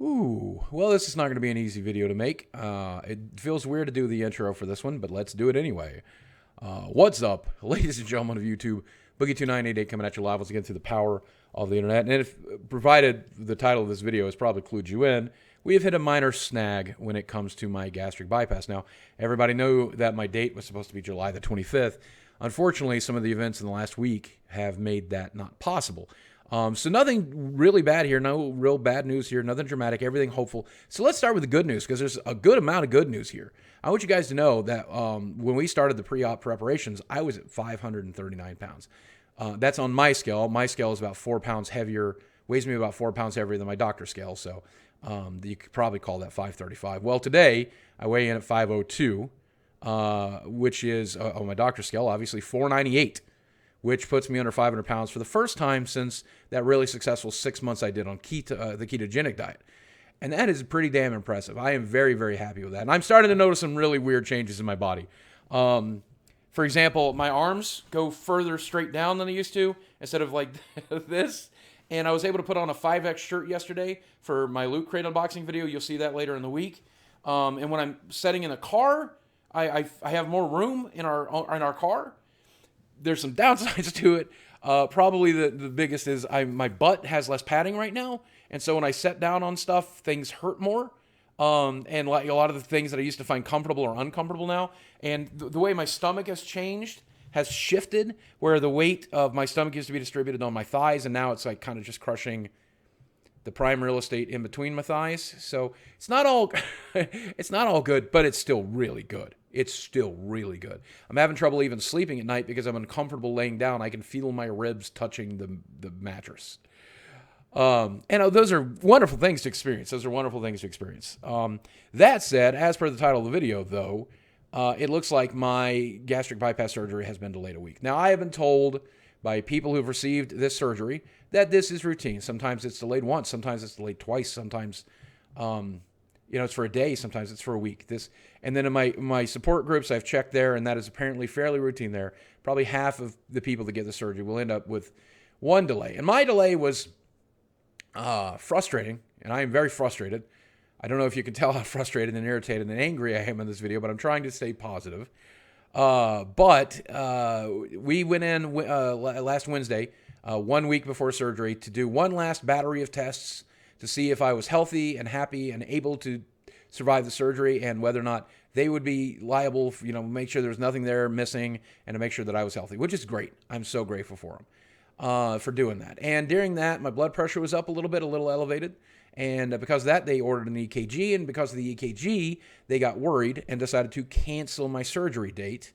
Ooh, well, this is not going to be an easy video to make. It feels weird to do the intro for this one, but let's do it anyway. What's up, ladies and gentlemen of YouTube? Boogie2988 coming at you live once again through the power of the internet. And if provided the title of this video has probably clued you in, we have hit a minor snag when it comes to my gastric bypass. Now, everybody knew that my date was supposed to be July the 25th. Unfortunately, some of the events in the last week have made that not possible. So nothing really bad here, no real bad news here, nothing dramatic, everything hopeful. So let's start with the good news because there's a good amount of good news here. I want you guys to know that when we started the pre-op preparations, I was at 539 pounds. That's on my scale. My scale is about 4 pounds heavier, weighs me about 4 pounds heavier than my doctor's scale. So you could probably call that 535. Well, today I weigh in at 502, which is on my doctor's scale, obviously 498. Which puts me under 500 pounds for the first time since that really successful 6 months I did on the ketogenic diet. And that is pretty damn impressive. I am very, very happy with that. And I'm starting to notice some really weird changes in my body. For example, my arms go further straight down than they used to instead of like this. And I was able to put on a 5X shirt yesterday for my Loot Crate unboxing video. You'll see that later in the week. And when I'm sitting in a car, I have more room in our car. There's some downsides to it. Probably the biggest is my butt has less padding right now. And so when I sit down on stuff, things hurt more. And like a lot of the things that I used to find comfortable are uncomfortable now. And the way my stomach has changed has shifted, where the weight of my stomach used to be distributed on my thighs. And now it's like kind of just crushing the prime real estate in between my thighs. So it's not all, it's not all good, but it's still really good. It's still really good. I'm having trouble even sleeping at night because I'm uncomfortable laying down. I can feel my ribs touching the mattress. And those are wonderful things to experience. That said, as per the title of the video, though, it looks like my gastric bypass surgery has been delayed a week. Now, I have been told by people who've received this surgery that this is routine. Sometimes it's delayed once. Sometimes it's delayed twice. Sometimes it's for a day. Sometimes it's for a week. And then in my support groups, I've checked there, and that is apparently fairly routine there. Probably half of the people that get the surgery will end up with one delay. And my delay was frustrating, and I am very frustrated. I don't know if you can tell how frustrated and irritated and angry I am in this video, but I'm trying to stay positive. But we went in last Wednesday, 1 week before surgery, to do one last battery of tests to see if I was healthy and happy and able to survive the surgery, and whether or not they would be liable, make sure there's nothing there missing, and to make sure that I was healthy, which is great. I'm so grateful for them for doing that. And during that, my blood pressure was up a little elevated. And because of that, they ordered an EKG. And because of the EKG, they got worried and decided to cancel my surgery date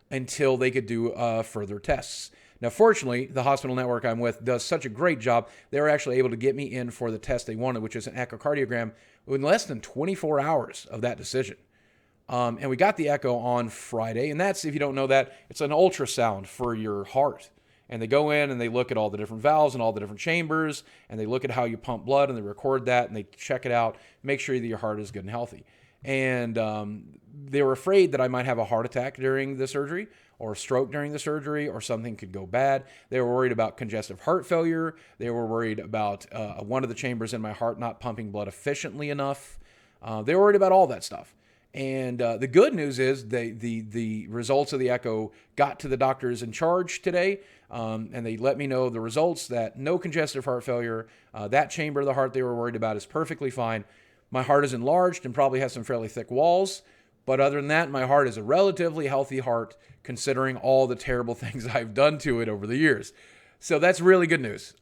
until they could do further tests. Now, fortunately, the hospital network I'm with does such a great job. They were actually able to get me in for the test they wanted, which is an echocardiogram, in less than 24 hours of that decision. And we got the echo on Friday. And that's, if you don't know that, it's an ultrasound for your heart. And they go in and they look at all the different valves and all the different chambers, and they look at how you pump blood, and they record that, and they check it out, make sure that your heart is good and healthy. And they were afraid that I might have a heart attack during the surgery, or a stroke during the surgery, or something could go bad. They were worried about congestive heart failure. They were worried about one of the chambers in my heart not pumping blood efficiently enough. They were worried about all that stuff. And the good news is the results of the echo got to the doctors in charge today, and they let me know the results that no congestive heart failure. That chamber of the heart they were worried about is perfectly fine. My heart is enlarged and probably has some fairly thick walls, but other than that, my heart is a relatively healthy heart considering all the terrible things I've done to it over the years. So that's really good news.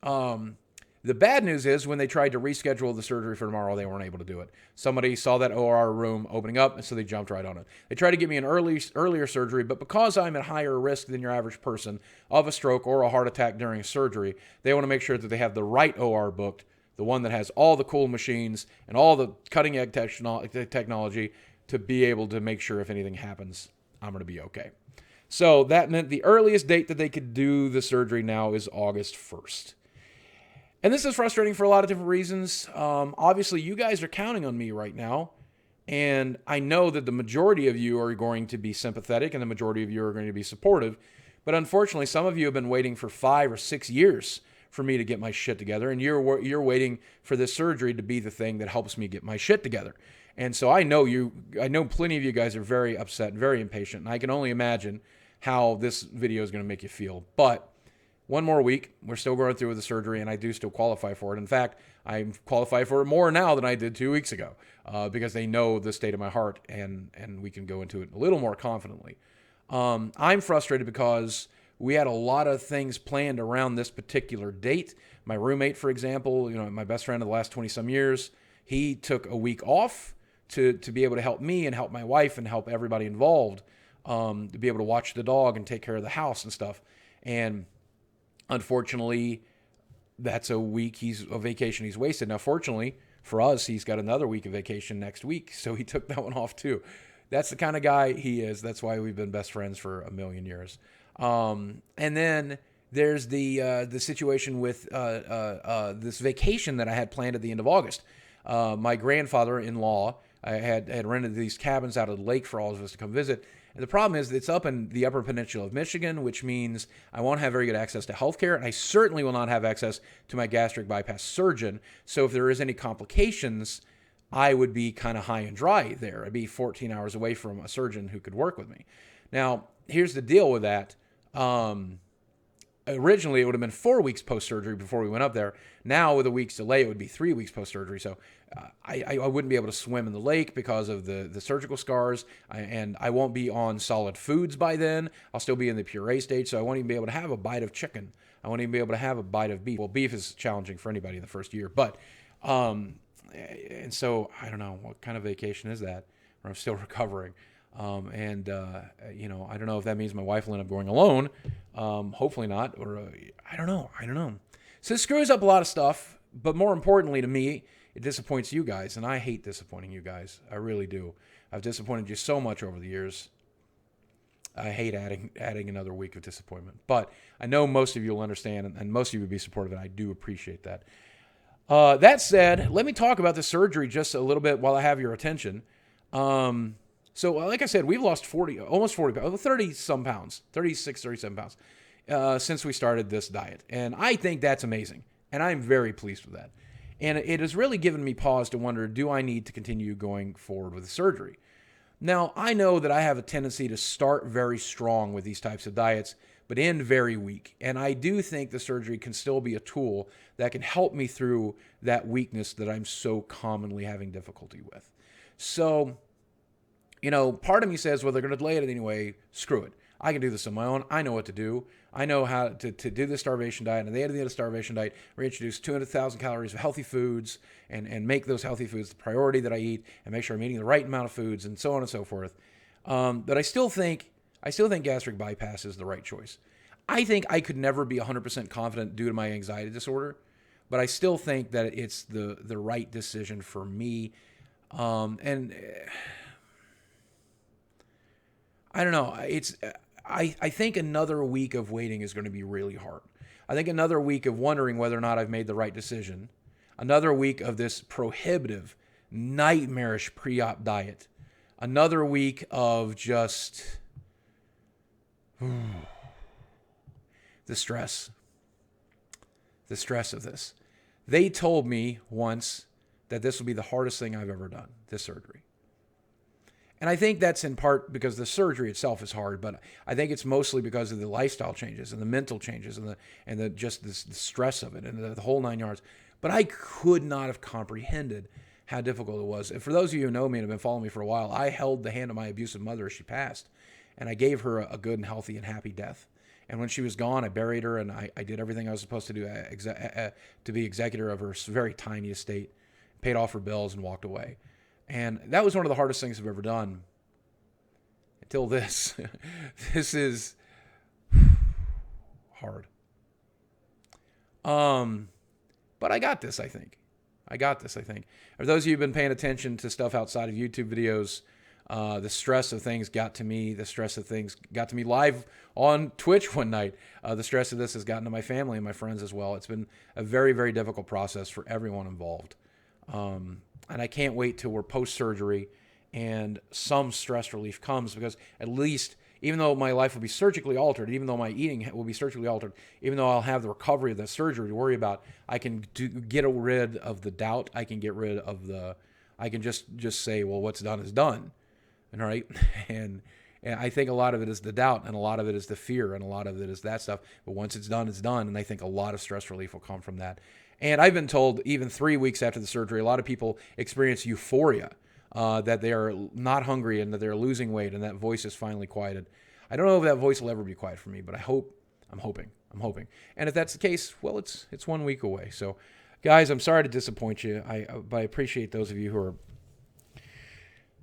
The bad news is when they tried to reschedule the surgery for tomorrow, they weren't able to do it. Somebody saw that OR room opening up, and so they jumped right on it. They tried to give me an earlier surgery, but because I'm at higher risk than your average person of a stroke or a heart attack during surgery, they want to make sure that they have the right OR booked, the one that has all the cool machines and all the cutting-edge technology to be able to make sure if anything happens, I'm going to be okay. So that meant the earliest date that they could do the surgery now is August 1st. And this is frustrating for a lot of different reasons. Obviously, you guys are counting on me right now. And I know that the majority of you are going to be sympathetic and the majority of you are going to be supportive. But unfortunately, some of you have been waiting for 5 or 6 years for me to get my shit together, and you're waiting for this surgery to be the thing that helps me get my shit together. And so I know plenty of you guys are very upset and very impatient, and I can only imagine how this video is going to make you feel. But one more week, we're still going through with the surgery, and I do still qualify for it. In fact, I'm qualified for it more now than I did 2 weeks ago, because they know the state of my heart, and we can go into it a little more confidently. I'm frustrated because we had a lot of things planned around this particular date. My roommate, for example, my best friend of the last 20-some years, he took a week off to be able to help me and help my wife and help everybody involved, to be able to watch the dog and take care of the house and stuff. And unfortunately, that's a week of vacation he's wasted. Now, fortunately for us, he's got another week of vacation next week, so he took that one off too. That's the kind of guy he is. That's why we've been best friends for a million years. And then there's the situation with this vacation that I had planned at the end of August. My grandfather-in-law had rented these cabins out of the lake for all of us to come visit. And the problem is it's up in the upper peninsula of Michigan, which means I won't have very good access to healthcare, and I certainly will not have access to my gastric bypass surgeon. So if there is any complications, I would be kind of high and dry there. I'd be 14 hours away from a surgeon who could work with me. Now, here's the deal with that. Originally, it would have been 4 weeks post-surgery before we went up there. Now, with a week's delay, it would be 3 weeks post-surgery. So I wouldn't be able to swim in the lake because of the surgical scars, and I won't be on solid foods by then. I'll still be in the puree stage, so I won't even be able to have a bite of chicken. I won't even be able to have a bite of beef. Well, beef is challenging for anybody in the first year, but and so I don't know what kind of vacation is that, where I'm still recovering. I don't know if that means my wife will end up going alone. Hopefully not, or I don't know. So it screws up a lot of stuff, but more importantly to me, it disappoints you guys, and I hate disappointing you guys. I really do. I've disappointed you so much over the years. I hate adding another week of disappointment, but I know most of you will understand, and most of you would be supportive, and I do appreciate that. That said, let me talk about the surgery just a little bit while I have your attention. So like I said, we've lost 30-some pounds, 36, 37 pounds, since we started this diet. And I think that's amazing. And I'm very pleased with that. And it has really given me pause to wonder, do I need to continue going forward with the surgery? Now, I know that I have a tendency to start very strong with these types of diets, but end very weak. And I do think the surgery can still be a tool that can help me through that weakness that I'm so commonly having difficulty with. So, part of me says, well, they're going to delay it anyway. Screw it. I can do this on my own. I know what to do. I know how to do the starvation diet. And at the end of the starvation diet, reintroduce 200,000 calories of healthy foods and make those healthy foods the priority that I eat and make sure I'm eating the right amount of foods and so on and so forth. But I still think gastric bypass is the right choice. I think I could never be 100% confident due to my anxiety disorder, but I still think that it's the right decision for me. I don't know. I think another week of waiting is going to be really hard. I think another week of wondering whether or not I've made the right decision. Another week of this prohibitive, nightmarish pre-op diet. Another week of just the stress. The stress of this. They told me once that this would be the hardest thing I've ever done, this surgery. And I think that's in part because the surgery itself is hard, but I think it's mostly because of the lifestyle changes and the mental changes and the stress of it and the whole 9 yards. But I could not have comprehended how difficult it was. And for those of you who know me and have been following me for a while, I held the hand of my abusive mother as she passed, and I gave her a good and healthy and happy death. And when she was gone, I buried her, and I did everything I was supposed to do to be executor of her very tiny estate, paid off her bills, and walked away. And that was one of the hardest things I've ever done. Until this. This is hard. But I got this, I think. For those of you who've been paying attention to stuff outside of YouTube videos, the stress of things got to me. The stress of things got to me live on Twitch one night. The stress of this has gotten to my family and my friends as well. It's been a very, very difficult process for everyone involved. And I can't wait till we're post-surgery and some stress relief comes, because at least even though my life will be surgically altered, even though my eating will be surgically altered, even though I'll have the recovery of the surgery to worry about, I can get rid of the doubt. I can get rid of I can just say, well, what's done is done. All right. And I think a lot of it is the doubt, and a lot of it is the fear, and a lot of it is that stuff. But once it's done, it's done. And I think a lot of stress relief will come from that. And I've been told even 3 weeks after the surgery, a lot of people experience euphoria, that they are not hungry and that they're losing weight, and that voice is finally quieted. I don't know if that voice will ever be quiet for me, but I'm hoping. And if that's the case, well, it's 1 week away. So, guys, I'm sorry to disappoint you. But I appreciate those of you who are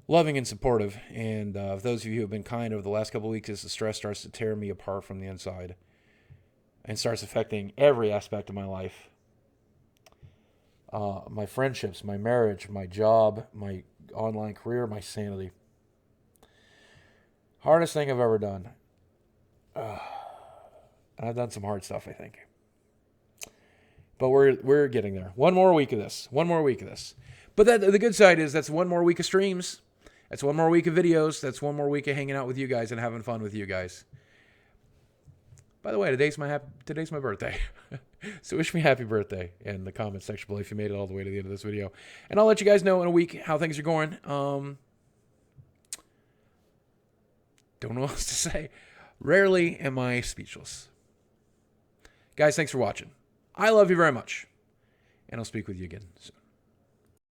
loving and supportive, and those of you who have been kind over the last couple of weeks as the stress starts to tear me apart from the inside and starts affecting every aspect of my life. My friendships, my marriage, my job, my online career, my sanity. Hardest thing I've ever done. And I've done some hard stuff, I think. But we're getting there. 1 more week of this. But the good side is that's 1 more week of streams. That's 1 more week of videos. That's 1 more week of hanging out with you guys and having fun with you guys. By the way, today's my birthday. So wish me happy birthday in the comment section below if you made it all the way to the end of this video. And I'll let you guys know in a week how things are going. Don't know what else to say. Rarely am I speechless. Guys, thanks for watching. I love you very much. And I'll speak with you again soon.